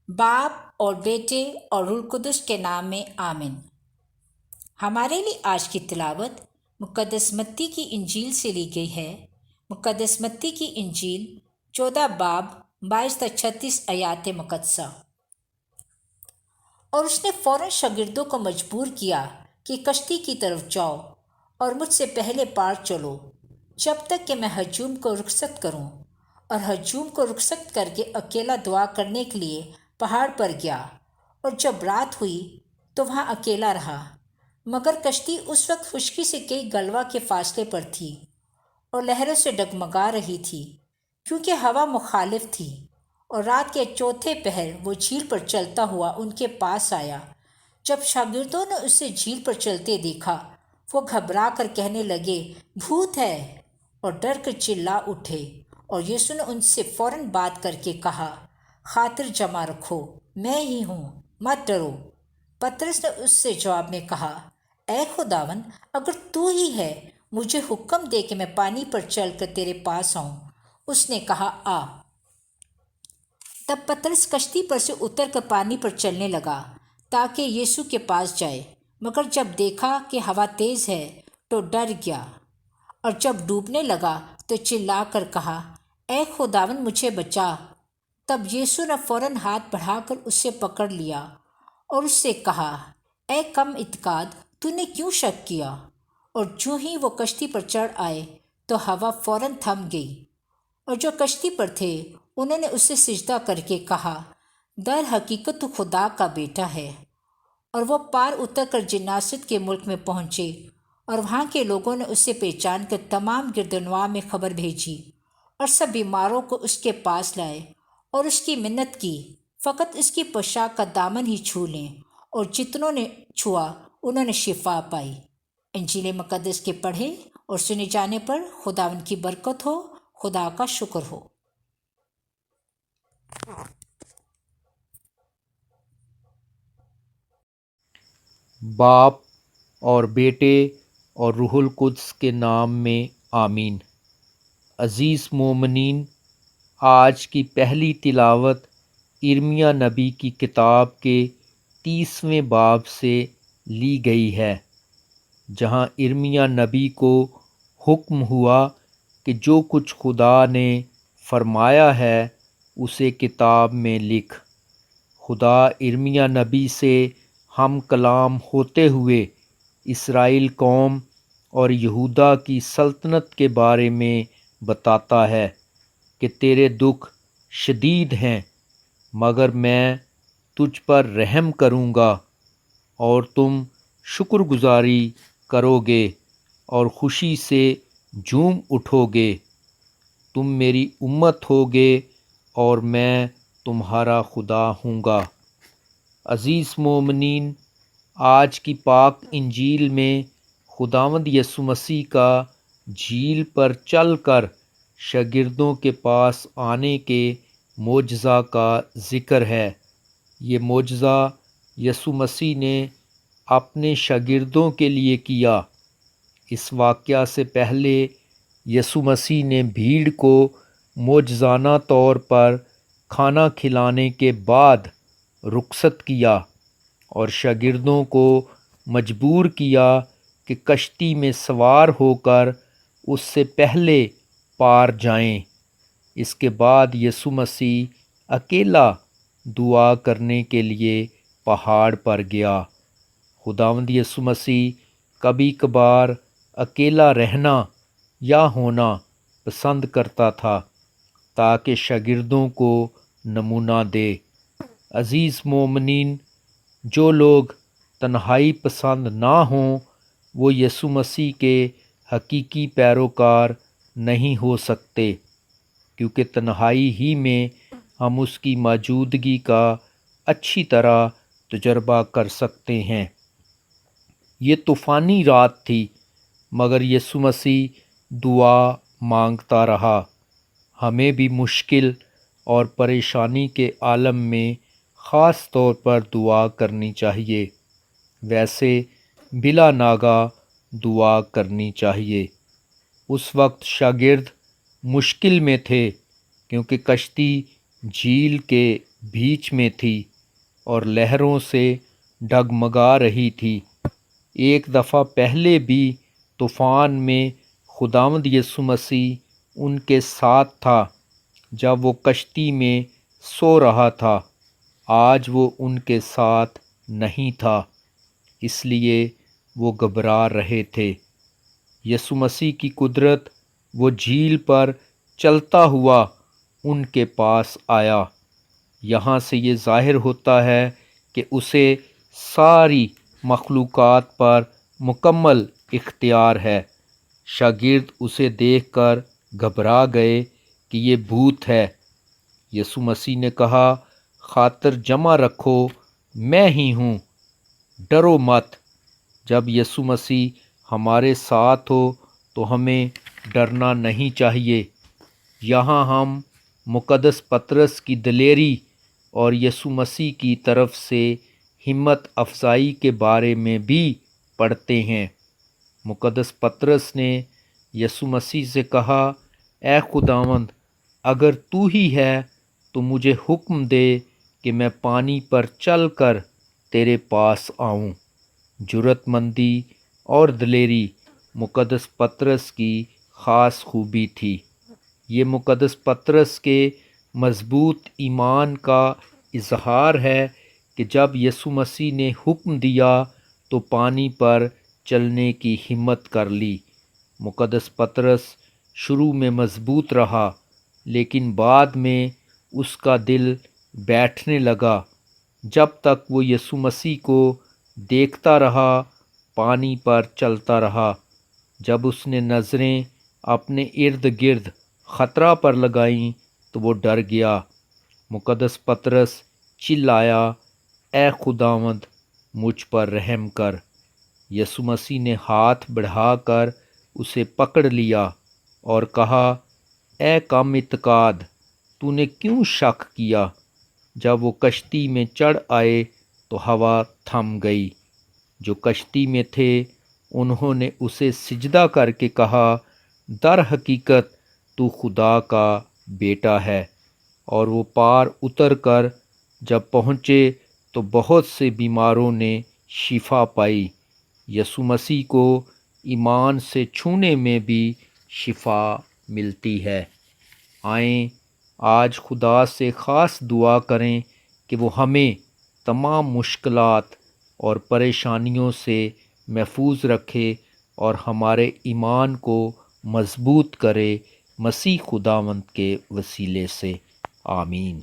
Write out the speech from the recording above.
बाप और बेटे और रूह कुदस के नाम में आमीन। हमारे लिए आज की तिलावत मुक़द्दस मत्ती की इंजील से ली गई है। मुक़द्दस मत्ती की इंजील 14 बाब 22 तक 36 आयात मुक़द्दसा। और उसने फौरन शागिर्दों को मजबूर किया कि कश्ती की तरफ जाओ और मुझसे पहले पार चलो, जब तक कि मैं हजूम को रुखसत करूं। और हजूम को रुखसत करके अकेला दुआ करने के लिए पहाड़ पर गया। और जब रात हुई तो वहाँ अकेला रहा, मगर कश्ती उस वक्त खुशकी से कई गलवा के फासले पर थी और लहरों से डगमगा रही थी, क्योंकि हवा मुखालिफ थी। और रात के चौथे पहर वो झील पर चलता हुआ उनके पास आया। जब शागिर्दों ने उसे झील पर चलते देखा, वो घबरा कर कहने लगे, भूत है, और डर कर चिल्ला उठे। और यीशु ने उनसे फौरन बात करके कहा, खातिर जमा रखो, मैं ही हूँ, मत डरो। पतरस ने उससे जवाब में कहा, ऐ खुदावन, अगर तू ही है, मुझे हुक्म दे कि मैं पानी पर चलकर तेरे पास आऊं। उसने कहा, आ। तब पतरस कश्ती पर से उतरकर पानी पर चलने लगा ताकि यीशु के पास जाए, मगर जब देखा कि हवा तेज है तो डर गया। और जब डूबने लगा तो चिल्लाकर कहा, ऐ खुदावन, मुझे बचा। तब यीशु ने फौरन हाथ बढ़ाकर उसे पकड़ लिया और उससे कहा, ऐ कम इत्काद, तूने क्यों शक किया? और जो ही वो कश्ती पर चढ़ आए तो हवा फौरन थम गई। और जो कश्ती पर थे उन्होंने उसे सिजदा करके कहा, दर हकीकत तू खुदा का बेटा है। और वो पार उतरकर जिन्नासत के मुल्क में पहुंचे, और वहाँ के लोगों ने उसे पहचान कर तमाम गिरदनवा में खबर भेजी, और सब बीमारों को उसके पास लाए और उसकी मिन्नत की, फ़कत उसकी पोशाक का दामन ही छू लें। और जितनों ने छुआ उन्होंने शिफा पाई। इंजील मुक़द्दस के पढ़े और सुने जाने पर खुदावन की बरकत हो, खुदा का शुक्र हो। बाप और बेटे और रूहुल कुद्स के नाम में आमीन। अज़ीज़ मोमिनीन, आज की पहली तिलावत इर्मिया नबी की किताब के 30वें बाब से ली गई है, जहाँ इर्मिया नबी को हुक्म हुआ कि जो कुछ खुदा ने फरमाया है उसे किताब में लिख। खुदा इर्मिया नबी से हम कलाम होते हुए इसराइल कौम और यहूदा की सल्तनत के बारे में बताता है कि तेरे दुख शदीद हैं, मगर मैं तुझ पर रहम करूँगा और तुम शुक्रगुजारी करोगे और खुशी से झूम उठोगे। तुम मेरी उम्मत होगे और मैं तुम्हारा खुदा हूँगा। अज़ीज़ मोमिनीन, आज की पाक इंजील में खुदावंद यसु मसीह का झील पर चलकर शागिर्दों के पास आने के मोजज़ा का ज़िक्र है। ये मोजज़ा यसु मसीह ने अपने शागिर्दों के लिए किया। इस वाक़या से पहले यसु मसीह ने भीड़ को मोजज़ाना तौर पर खाना खिलाने के बाद रुखसत किया और शागिर्दों को मजबूर किया कि कश्ती में सवार होकर उससे पहले पार जाएं। इसके बाद यसु मसीह अकेला दुआ करने के लिए पहाड़ पर गया। खुदावंद यसु मसीह कभी कभार अकेला रहना या होना पसंद करता था ताकि शागिर्दों को नमूना दे। अज़ीज़ मोमिनीन, जो लोग तन्हाई पसंद ना हों वो यसु मसीह के हकीकी पैरोकार नहीं हो सकते, क्योंकि तन्हाई ही में हम उसकी मौजूदगी का अच्छी तरह तजर्बा कर सकते हैं। ये तूफ़ानी रात थी, मगर यसु मसीह दुआ मांगता रहा। हमें भी मुश्किल और परेशानी के आलम में ख़ास तौर पर दुआ करनी चाहिए। वैसे बिला नागा दुआ करनी चाहिए। उस वक्त शागिर्द मुश्किल में थे, क्योंकि कश्ती झील के बीच में थी और लहरों से डगमगा रही थी। एक दफ़ा पहले भी तूफ़ान में खुदावंद यीशु मसीह उनके साथ था जब वो कश्ती में सो रहा था। आज वो उनके साथ नहीं था, इसलिए वो घबरा रहे थे। यीशु मसीह की कुदरत वो झील पर चलता हुआ उनके पास आया। यहाँ से ये ज़ाहिर होता है कि उसे सारी मखलूक़ात पर मुकम्मल इख्तियार है। शागिर्द उसे देखकर घबरा गए कि ये भूत है। यीशु मसीह ने कहा, खातर जमा रखो, मैं ही हूँ, डरो मत। जब यीशु मसीह हमारे साथ हो तो हमें डरना नहीं चाहिए। यहाँ हम मुक़द्दस पतरस की दिलेरी और यीशु मसीह की तरफ से हिम्मत अफजाई के बारे में भी पढ़ते हैं। मुक़द्दस पतरस ने यीशु मसीह से कहा, ऐ खुदावंद, अगर तू ही है तो मुझे हुक्म दे कि मैं पानी पर चल कर तेरे पास आऊँ। जुर्रतमंदी और दिलेरी मुक़द्दस पतरस की ख़ास खूबी थी। ये मुक़द्दस पतरस के मज़बूत ईमान का इजहार है कि जब यीशु मसीह ने हुक्म दिया तो पानी पर चलने की हिम्मत कर ली। मुक़द्दस पतरस शुरू में मज़बूत रहा, लेकिन बाद में उसका दिल बैठने लगा। जब तक वो यीशु मसीह को देखता रहा, पानी पर चलता रहा। जब उसने नज़रें अपने इर्द गिर्द ख़तरा पर लगाईं तो वो डर गया। मुक़द्दस पतरस चिल्लाया, ऐ खुदावंद, मुझ पर रहम कर। यीशु मसीह ने हाथ बढ़ाकर उसे पकड़ लिया और कहा, ऐ कम इत्काद, तूने क्यों शक किया? जब वो कश्ती में चढ़ आए तो हवा थम गई। जो कश्ती में थे उन्होंने उसे सिजदा करके कहा, दर हकीकत तू खुदा का बेटा है। और वो पार उतर कर जब पहुँचे तो बहुत से बीमारों ने शिफा पाई। यीशु मसीह को ईमान से छूने में भी शिफा मिलती है। आएँ आज खुदा से ख़ास दुआ करें कि वो हमें तमाम मुश्किलात और परेशानियों से महफूज रखे और हमारे ईमान को मज़बूत करे, मसीह खुदावंद के वसीले से। आमीन।